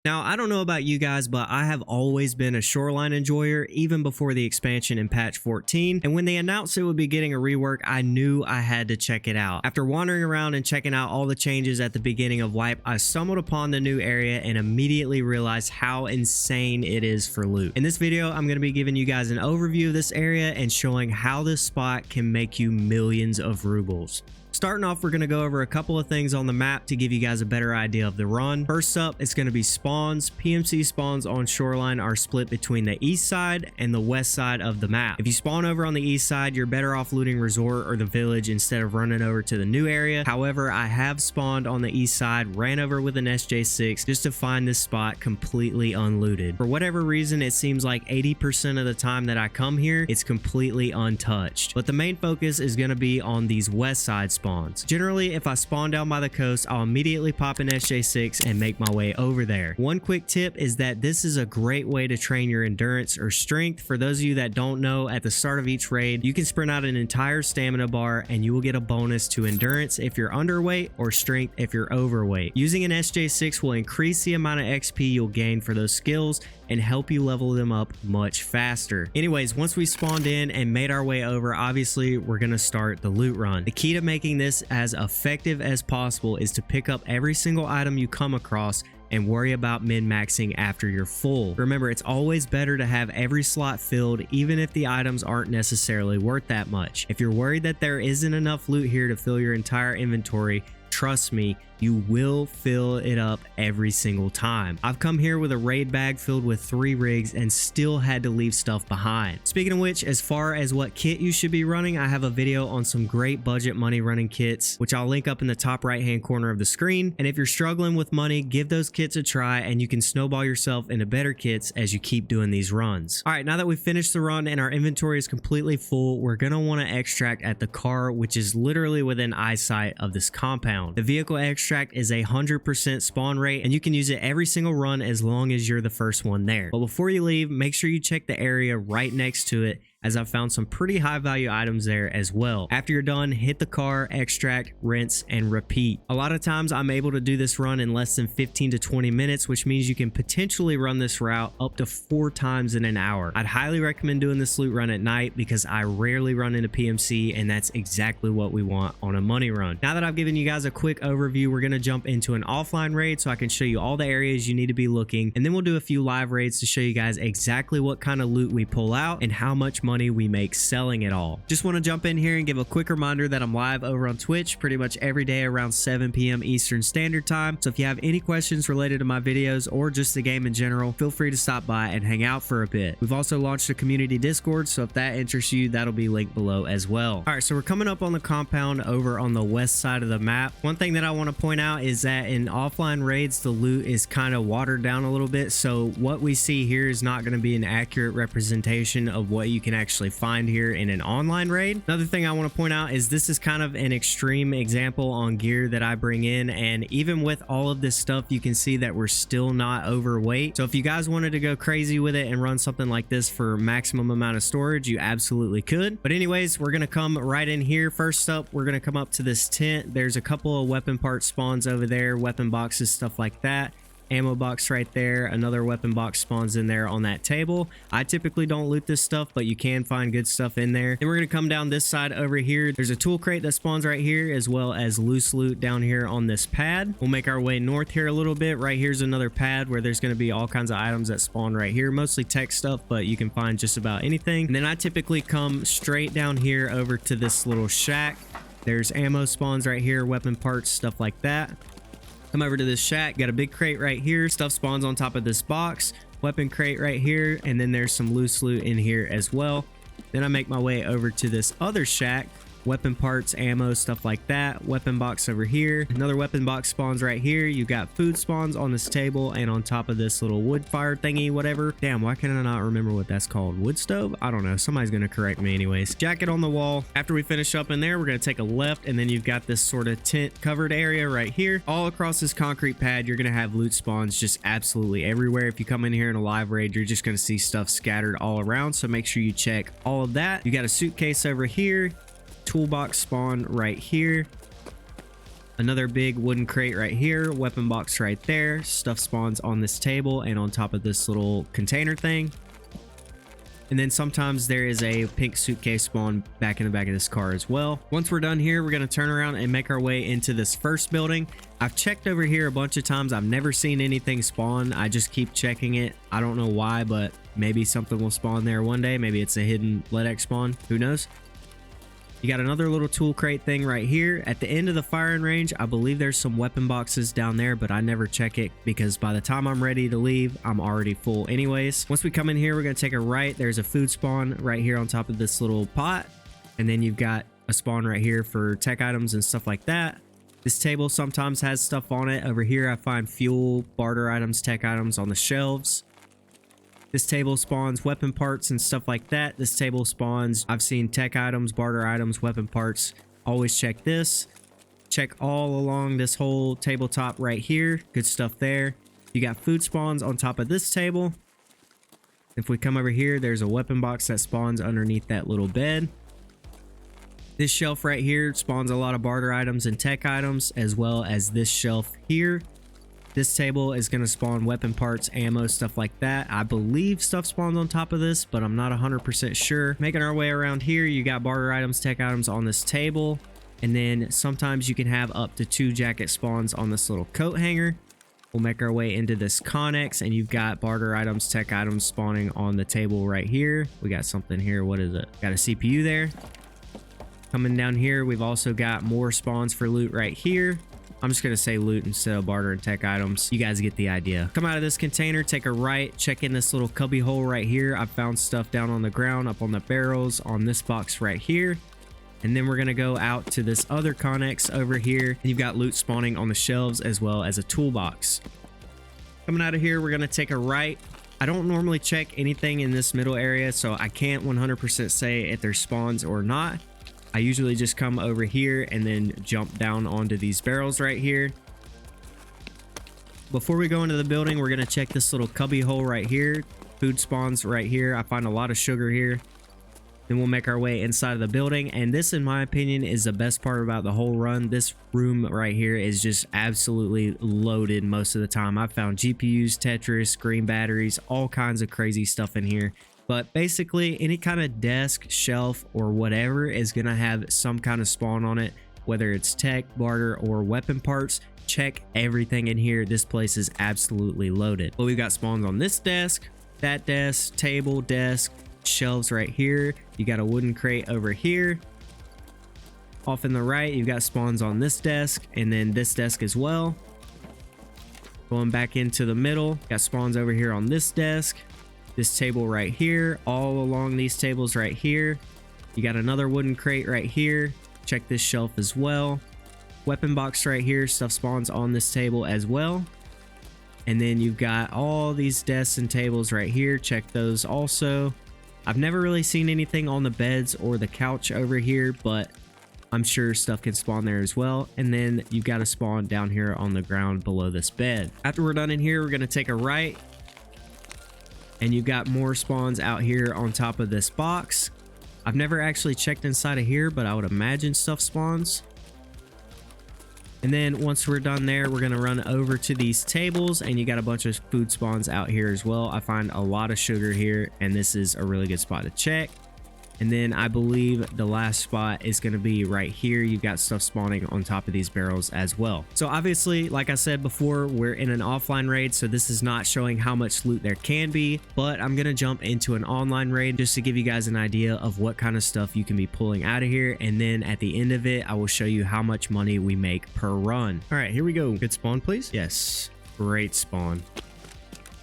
Now, I don't know about you guys, but I have always been a Shoreline enjoyer, even before the expansion in patch 14. And when they announced it would be getting a rework, I knew I had to check it out. After wandering around and checking out all the changes at the beginning of Wipe, I stumbled upon the new area and immediately realized how insane it is for loot. In this video, I'm going to be giving you guys an overview of this area and showing how this spot can make you millions of rubles. Starting off, we're going to go over a couple of things on the map to give you guys a better idea of the run. First up, it's going to be spawns. PMC spawns on Shoreline are split between the east side and the west side of the map. If you spawn over on the east side, you're better off looting Resort or the village instead of running over to the new area. However, I have spawned on the east side, ran over with an SJ6 just to find this spot completely unlooted. For whatever reason, it seems like 80% of the time that I come here, it's completely untouched. But the main focus is going to be on these west side spawns. Generally, if I spawn down by the coast, I'll immediately pop an SJ6 and make my way over there. One quick tip is that this is a great way to train your endurance or strength. For those of you that don't know, at the start of each raid, you can sprint out an entire stamina bar and you will get a bonus to endurance if you're underweight or strength if you're overweight. Using an SJ6 will increase the amount of XP you'll gain for those skills and help you level them up much faster. Anyways, once we spawned in and made our way over, obviously we're going to start the loot run. The key to making this as effective as possible is to pick up every single item you come across and worry about min-maxing after you're full. Remember, it's always better to have every slot filled, even if the items aren't necessarily worth that much. If you're worried that there isn't enough loot here to fill your entire inventory, trust me, you will fill it up every single time. I've come here with a raid bag filled with 3 rigs and still had to leave stuff behind. Speaking of which, as far as what kit you should be running, I have a video on some great budget money running kits, which I'll link up in the top right hand corner of the screen. And if you're struggling with money, give those kits a try and you can snowball yourself into better kits as you keep doing these runs. All right, now that we've finished the run and our inventory is completely full, we're gonna want to extract at the car, which is literally within eyesight of this compound. The vehicle extract is 100% spawn rate and you can use it every single run as long as you're the first one there. But before you leave, make sure you check the area right next to it, as I've found some pretty high value items there as well. After you're done, hit the car, extract, rinse, and repeat. A lot of times I'm able to do this run in less than 15 to 20 minutes, which means you can potentially run this route up to 4 times in an hour. I'd highly recommend doing this loot run at night because I rarely run into PMC and that's exactly what we want on a money run. Now that I've given you guys a quick overview, we're gonna jump into an offline raid so I can show you all the areas you need to be looking, and then we'll do a few live raids to show you guys exactly what kind of loot we pull out and how much money we make selling it all. Just want to jump in here and give a quick reminder that I'm live over on Twitch pretty much every day around 7 p.m. Eastern Standard Time. So if you have any questions related to my videos or just the game in general, feel free to stop by and hang out for a bit. We've also launched a community Discord, so if that interests you, that'll be linked below as well. All right, so we're coming up on the compound over on the west side of the map. One thing that I want to point out is that in offline raids, the loot is kind of watered down a little bit. So what we see here is not going to be an accurate representation of what you can actually find here in an online raid. Another thing I want to point out is this is kind of an extreme example on gear that I bring in, and even with all of this stuff, you can see that we're still not overweight. So if you guys wanted to go crazy with it and run something like this for maximum amount of storage, you absolutely could. But anyways, we're gonna come right in here. First up, we're gonna come up to this tent. There's a couple of weapon part spawns over there, weapon boxes, stuff like that. Ammo box right there, another weapon box spawns in there on that table. I typically don't loot this stuff, but you can find good stuff in there. Then we're gonna come down this side over here. There's a tool crate that spawns right here, as well as loose loot down here on this pad. We'll make our way north here a little bit. Right here's another pad where there's gonna be all kinds of items that spawn right here, mostly tech stuff, but you can find just about anything. And then I typically come straight down here over to this little shack. There's ammo spawns right here, weapon parts, stuff like that. Come over to this shack, got a big crate right here. Stuff spawns on top of this box, weapon crate right here, and then there's some loose loot in here as well. Then I make my way over to this other shack, weapon parts, ammo, stuff like that. Weapon box over here, another weapon box spawns right here. You got food spawns on this table and on top of this little wood fire thingy, whatever. Damn, why can I not remember what that's called? Wood stove? I don't know, somebody's gonna correct me anyways. Jacket on the wall. After we finish up in there, we're gonna take a left, and then you've got this sort of tent covered area right here. All across this concrete pad, you're gonna have loot spawns just absolutely everywhere. If you come in here in a live raid, you're just gonna see stuff scattered all around, so make sure you check all of that. You got a suitcase over here, toolbox spawn right here, Another big wooden crate right here, weapon box right there. Stuff spawns on this table and on top of this little container thing. And then sometimes there is a pink suitcase spawn back in the back of this car as well. Once we're done here, we're going to turn around and make our way into this first building. I've checked over here a bunch of times. I've never seen anything spawn. I just keep checking it. I don't know why, but maybe something will spawn there one day. Maybe it's a hidden LEDX spawn. Who knows? You got another little tool crate thing right here. At the end of the firing range, I believe there's some weapon boxes down there, but I never check it because by the time I'm ready to leave, I'm already full anyways. Once we come in here, we're going to take a right. There's a food spawn right here on top of this little pot. And then you've got a spawn right here for tech items and stuff like that. This table sometimes has stuff on it. Over here, I find fuel, barter items, tech items on the shelves. This table spawns weapon parts and stuff like that. This table spawns, I've seen tech items, barter items, weapon parts. Always check this. Check all along this whole tabletop right here. Good stuff there. You got food spawns on top of this table. If we come over here, there's a weapon box that spawns underneath that little bed. This shelf right here spawns a lot of barter items and tech items, as well as this shelf here. This table is going to spawn weapon parts, ammo, stuff like that. I believe stuff spawns on top of this, but I'm not 100% sure. Making our way around here, you got barter items, tech items on this table. And then sometimes you can have up to 2 jacket spawns on this little coat hanger. We'll make our way into this Connex, and you've got barter items, tech items spawning on the table right here. We got something here. What is it? Got a CPU there. Coming down here, we've also got more spawns for loot right here. I'm just going to say loot instead of barter and tech items. You guys get the idea. Come out of this container, take a right, check in this little cubby hole right here. I found stuff down on the ground, up on the barrels, on this box right here. And then we're going to go out to this other Connex over here. And you've got loot spawning on the shelves as well as a toolbox. Coming out of here, we're going to take a right. I don't normally check anything in this middle area, so I can't 100% say if there's spawns or not. I usually just come over here and then jump down onto these barrels right here. Before we go into the building, we're going to check this little cubby hole right here. Food spawns right here. I find a lot of sugar here. Then we'll make our way inside of the building. And this, in my opinion, is the best part about the whole run. This room right here is just absolutely loaded most of the time. I've found GPUs, Tetris, green batteries, all kinds of crazy stuff in here. But basically, any kind of desk, shelf, or whatever is going to have some kind of spawn on it, whether it's tech, barter, or weapon parts. Check everything in here. This place is absolutely loaded. But we've got spawns on this desk, that desk, table, desk, shelves right here. You got a wooden crate over here. Off in the right, you've got spawns on this desk, and then this desk as well. Going back into the middle, got spawns over here on this desk. This table right here, all along these tables right here. You got another wooden crate right here. Check this shelf as well. Weapon box right here. Stuff spawns on this table as well. And then you've got all these desks and tables right here. Check those also. I've never really seen anything on the beds or the couch over here, but I'm sure stuff can spawn there as well. And then you've got a spawn down here on the ground below this bed. After we're done in here, we're going to take a right. And you've got more spawns out here on top of this box. I've never actually checked inside of here, but I would imagine stuff spawns. And then once we're done there, we're going to run over to these tables, and you got a bunch of food spawns out here as well. I find a lot of sugar here, and this is a really good spot to check. And then I believe the last spot is going to be right here. You've got stuff spawning on top of these barrels as well. So obviously, like I said before, we're in an offline raid, so this is not showing how much loot there can be, but I'm going to jump into an online raid just to give you guys an idea of what kind of stuff you can be pulling out of here. And then at the end of it, I will show you how much money we make per run. All right, here we go. Good spawn, please. Yes, great spawn.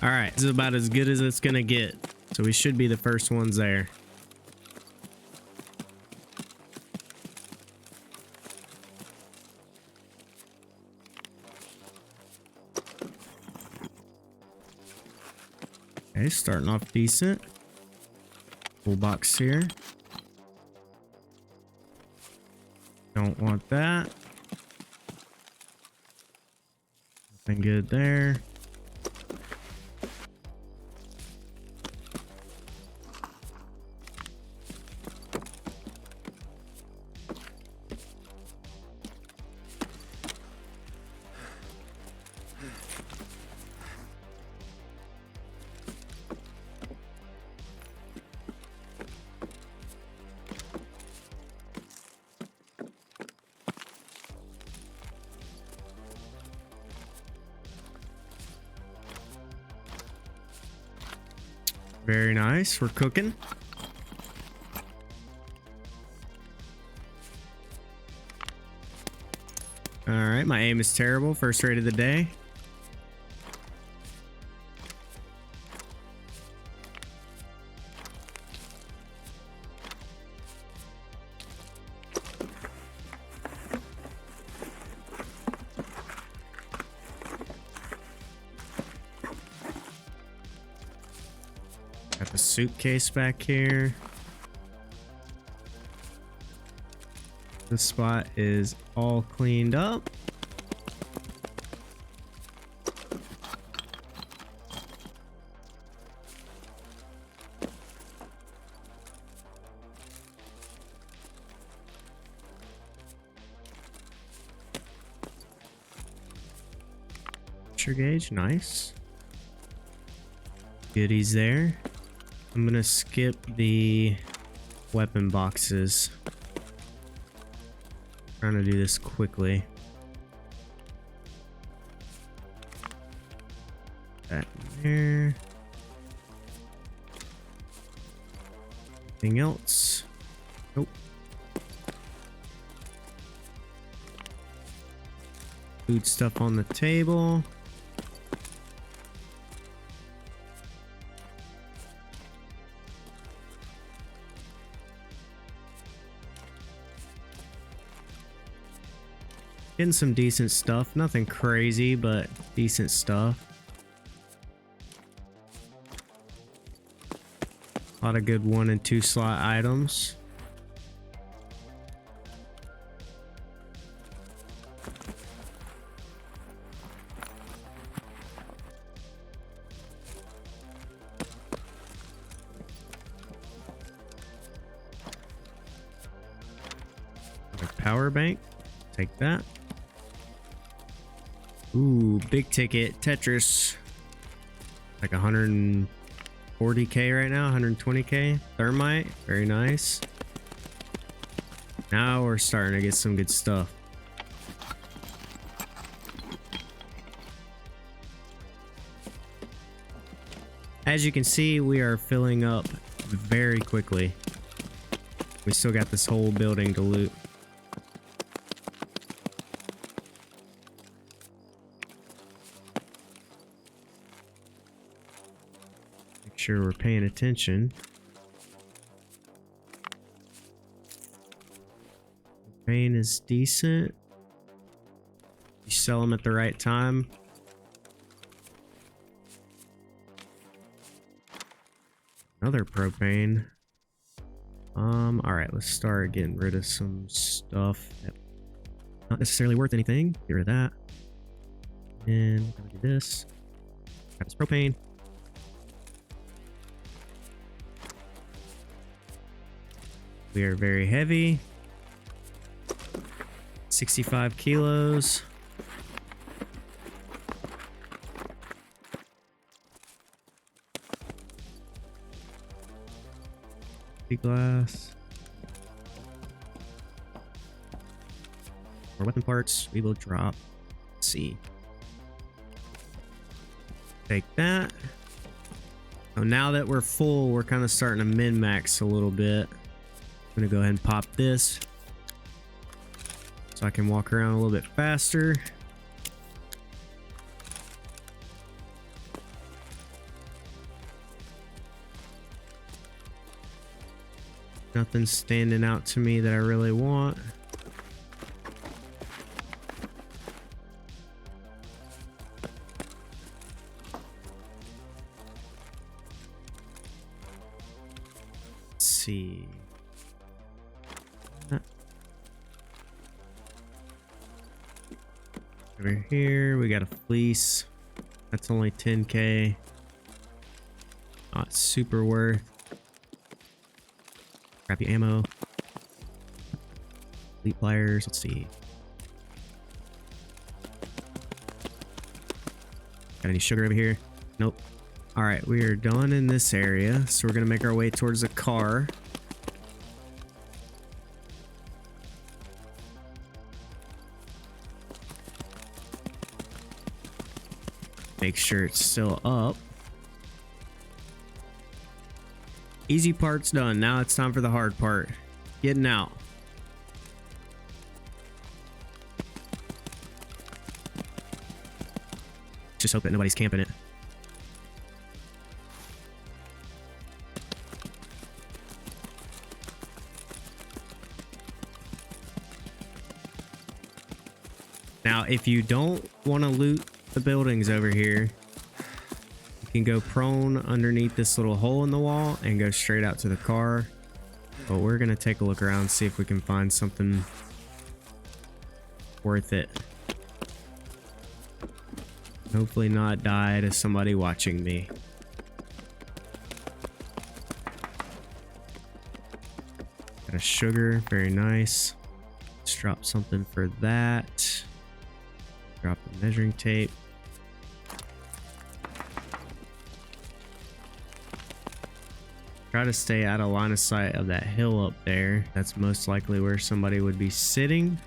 All right, this is about as good as it's going to get. So we should be the first ones there. Okay, starting off decent. Full box here. Don't want that. Nothing good there. Very nice. We're cooking. All right, my aim is terrible. First raid of the day. Got the suitcase back here. This spot is all cleaned up. Pressure gauge, nice. Goodies there. I'm gonna skip the weapon boxes. Trying to do this quickly. That in there. Anything else? Nope. Food stuff on the table. Getting some decent stuff. Nothing crazy, but decent stuff. A lot of good 1 and 2 slot items. Another power bank. Take that. Ooh, big ticket Tetris. Like 140k right now, 120k. Thermite, very nice. Now we're starting to get some good stuff. As you can see, we are filling up very quickly. We still got this whole building to loot. Sure we're paying attention. Pain is decent. You sell them at the right time. Another propane. All right, let's start getting rid of some stuff that's not necessarily worth anything. Get rid of that. And we're gonna do this. Grab this propane. We are very heavy. 65 kilos. Glass. More weapon parts. We will drop. Let's see. Take that. Oh, now that we're full, we're kind of starting to min-max a little bit. I'm gonna go ahead and pop this so I can walk around a little bit faster. Nothing's standing out to me that I really want. Let's see. Over here, we got a fleece. That's only 10k. Not super worth. Crappy ammo. Elite pliers. Let's see. Got any sugar over here? Nope. All right, we are done in this area, so we're gonna make our way towards the car. Make sure it's still up. Easy part's done. Now it's time for the hard part. Getting out. Just hope that nobody's camping it. Now, if you don't want to loot the buildings over here, you can go prone underneath this little hole in the wall and go straight out to the car. But we're going to take a look around and see if we can find something worth it. Hopefully not die to somebody watching me. Got a sugar, very nice. Let's drop something for that. Drop the measuring tape. Try to stay out of line of sight of that hill up there. That's most likely where somebody would be sitting.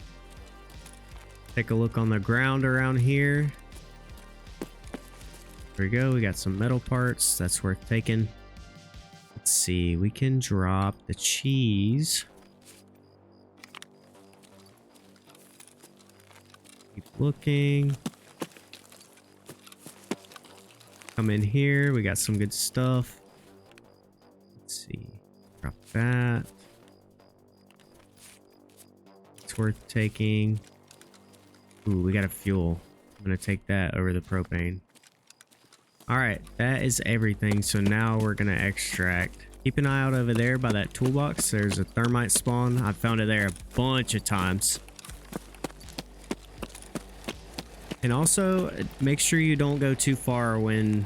Take a look on the ground around here. There we go. We got some metal parts. That's worth taking. Let's see. We can drop the cheese. Keep looking. Come in here. We got some good stuff. Let's see. Drop that. It's worth taking. Ooh, we got a fuel. I'm going to take that over the propane. Alright, that is everything. So now we're going to extract. Keep an eye out over there by that toolbox. There's a thermite spawn. I've found it there a bunch of times. And also, make sure you don't go too far when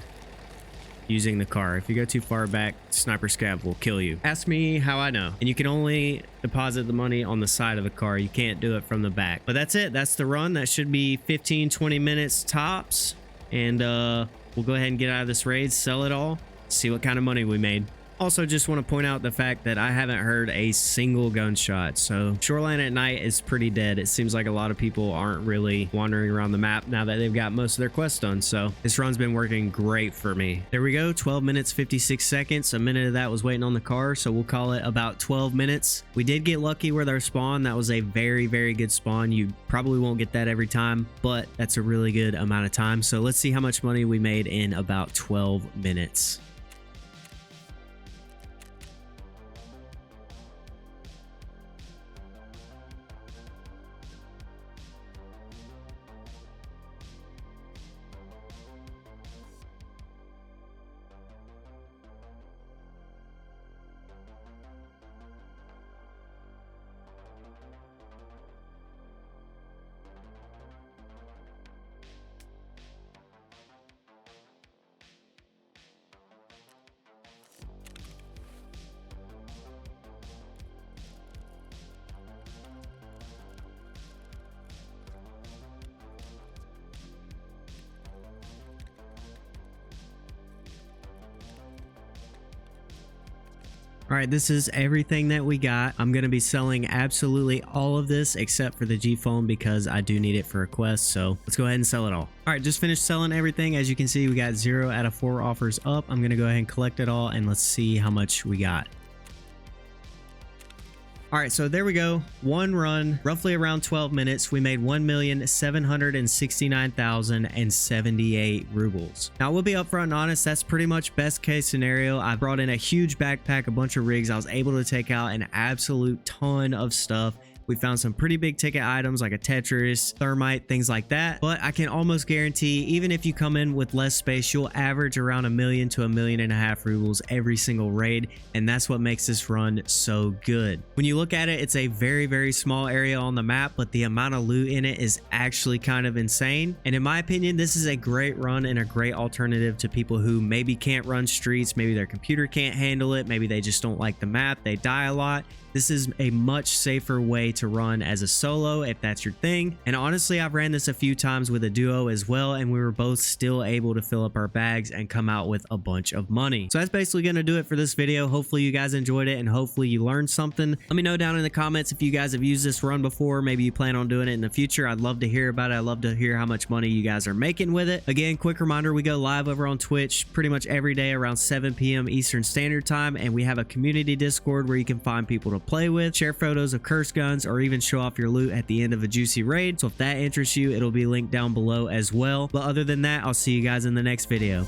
using the car. If you go too far back, sniper scav will kill you. Ask me how I know. And you can only deposit the money on the side of the car. You can't do it from the back. But that's it. That's the run. That should be 15-20 minutes tops. And we'll go ahead and get out of this raid, sell it all, see what kind of money we made. Also, just want to point out the fact that I haven't heard a single gunshot. So Shoreline at night is pretty dead. It seems like a lot of people aren't really wandering around the map now that they've got most of their quests done. So this run's been working great for me. There we go. 12 minutes, 56 seconds. A minute of that was waiting on the car. So we'll call it about 12 minutes. We did get lucky with our spawn. That was a very, very good spawn. You probably won't get that every time, but that's a really good amount of time. So let's see how much money we made in about 12 minutes. All right, this is everything that we got. I'm going to be selling absolutely all of this except for the G phone because I do need it for a quest. So let's go ahead and sell it all. All right, just finished selling everything. As you can see, we got 0 out of 4 offers up. I'm going to go ahead and collect it all and let's see how much we got. All right, so there we go. One run, roughly around 12 minutes. We made 1,769,078 rubles. Now, we'll be upfront and honest. That's pretty much best case scenario. I brought in a huge backpack, a bunch of rigs. I was able to take out an absolute ton of stuff. We found some pretty big ticket items like a Tetris, thermite, things like that. But I can almost guarantee, even if you come in with less space, you'll average around 1 million to 1.5 million rubles every single raid. And that's what makes this run so good. When you look at it, it's a very, very small area on the map, but the amount of loot in it is actually kind of insane. And in my opinion, this is a great run and a great alternative to people who maybe can't run streets. Maybe their computer can't handle it. Maybe they just don't like the map. They die a lot. This is a much safer way to run as a solo if that's your thing. And honestly, I've ran this a few times with a duo as well, and we were both still able to fill up our bags and come out with a bunch of money. So that's basically going to do it for this video. Hopefully you guys enjoyed it and hopefully you learned something. Let me know down in the comments if you guys have used this run before. Maybe you plan on doing it in the future. I'd love to hear about it. I'd love to hear how much money you guys are making with it. Again, quick reminder, we go live over on Twitch pretty much every day around 7 p.m. Eastern Standard Time, and we have a community Discord where you can find people to play with, share photos of curse guns, or even show off your loot at the end of a juicy raid. So if that interests you, it'll be linked down below as well. But other than that, I'll see you guys in the next video.